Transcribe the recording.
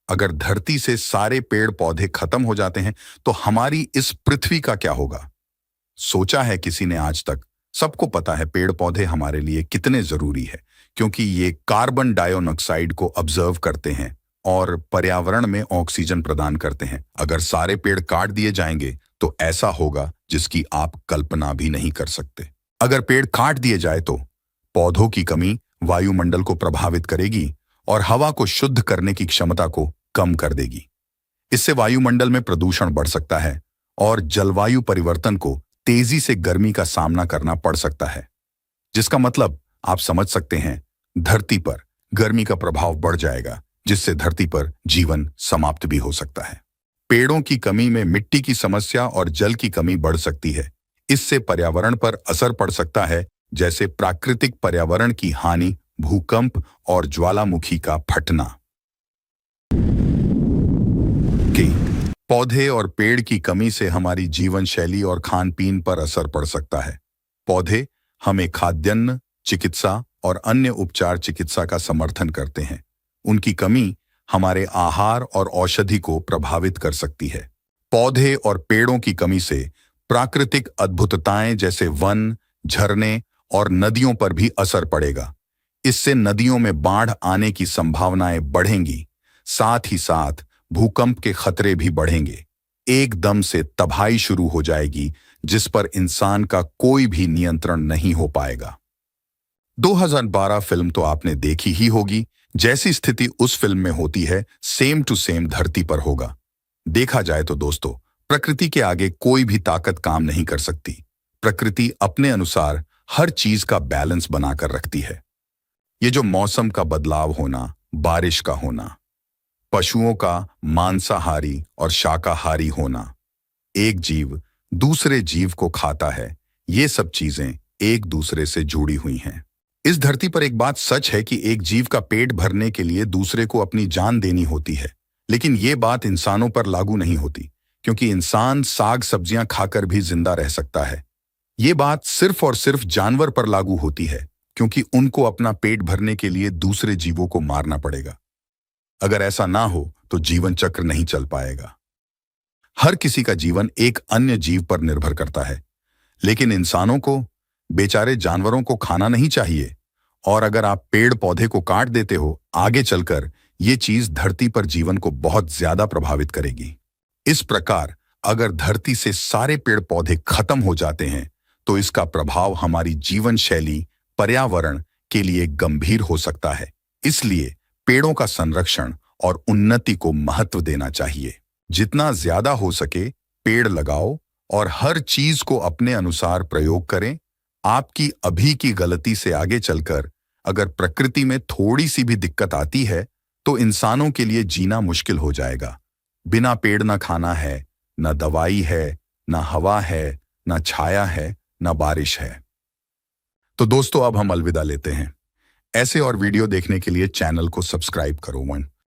अगर धरती से सारे पेड़ पौधे खत्म हो जाते हैं तो हमारी इस पृथ्वी का क्या होगा? सोचा है किसी ने आज तक? सबको पता है पेड़ पौधे हमारे लिए कितने जरूरी है, क्योंकि ये कार्बन डाइऑक्साइड को ऑब्जर्व करते हैं और पर्यावरण में ऑक्सीजन प्रदान करते हैं। अगर सारे पेड़ काट दिए जाएंगे तो ऐसा होगा जिसकी आप कल्पना भी नहीं कर सकते। अगर पेड़ काट दिए जाए तो पौधों की कमी वायुमंडल को प्रभावित करेगी और हवा को शुद्ध करने की क्षमता को कम कर देगी। इससे वायुमंडल में प्रदूषण बढ़ सकता है और जलवायु परिवर्तन को तेजी से गर्मी का सामना करना पड़ सकता है, जिसका मतलब आप समझ सकते हैं, धरती पर गर्मी का प्रभाव बढ़ जाएगा, जिससे धरती पर जीवन समाप्त भी हो सकता है। पेड़ों की कमी में मिट्टी की समस्या और जल की कमी बढ़ सकती है। इससे पर्यावरण पर असर पड़ सकता है, जैसे प्राकृतिक पर्यावरण की हानि, भूकंप और ज्वालामुखी का फटना। पौधे और पेड़ की कमी से हमारी जीवन शैली और खान पीन पर असर पड़ सकता है। पौधे हमें खाद्यान्न, चिकित्सा और अन्य उपचार चिकित्सा का समर्थन करते हैं। उनकी कमी हमारे आहार और औषधि को प्रभावित कर सकती है। पौधे और पेड़ों की कमी से प्राकृतिक अद्भुतताएं जैसे वन, झरने और नदियों पर भी असर पड़ेगा। इससे नदियों में बाढ़ आने की संभावनाएं बढ़ेंगी। साथ ही साथ भूकंप के खतरे भी बढ़ेंगे। एकदम से तबाही शुरू हो जाएगी, जिस पर इंसान का कोई भी नियंत्रण नहीं हो पाएगा। 2012 फिल्म तो आपने देखी ही होगी। जैसी स्थिति उस फिल्म में होती है, सेम टू सेम धरती पर होगा। देखा जाए तो दोस्तों, प्रकृति के आगे कोई भी ताकत काम नहीं कर सकती। प्रकृति अपने अनुसार हर चीज का बैलेंस बनाकर रखती है। ये जो मौसम का बदलाव होना, बारिश का होना, पशुओं का मांसाहारी और शाकाहारी होना, एक जीव दूसरे जीव को खाता है, ये सब चीजें एक दूसरे से जुड़ी हुई हैं। इस धरती पर एक बात सच है कि एक जीव का पेट भरने के लिए दूसरे को अपनी जान देनी होती है, लेकिन ये बात इंसानों पर लागू नहीं होती, क्योंकि इंसान साग सब्जियां खाकर भी जिंदा रह सकता है। ये बात सिर्फ और सिर्फ जानवर पर लागू होती है, क्योंकि उनको अपना पेट भरने के लिए दूसरे जीवों को मारना पड़ेगा। अगर ऐसा ना हो तो जीवन चक्र नहीं चल पाएगा। हर किसी का जीवन एक अन्य जीव पर निर्भर करता है, लेकिन इंसानों को, बेचारे जानवरों को खाना नहीं चाहिए। और अगर आप पेड़ पौधे को काट देते हो, आगे चलकर ये चीज धरती पर जीवन को बहुत ज्यादा प्रभावित करेगी। इस प्रकार अगर धरती से सारे पेड़ पौधे खत्म हो जाते हैं तो इसका प्रभाव हमारी जीवन शैली, पर्यावरण के लिए गंभीर हो सकता है। इसलिए पेड़ों का संरक्षण और उन्नति को महत्व देना चाहिए। जितना ज्यादा हो सके पेड़ लगाओ और हर चीज को अपने अनुसार प्रयोग करें। आपकी अभी की गलती से आगे चलकर अगर प्रकृति में थोड़ी सी भी दिक्कत आती है तो इंसानों के लिए जीना मुश्किल हो जाएगा। बिना पेड़ न खाना है, न दवाई है, न हवा है, न छाया है, न बारिश है। तो दोस्तों, अब हम अलविदा लेते हैं। ऐसे और वीडियो देखने के लिए चैनल को सब्सक्राइब करो।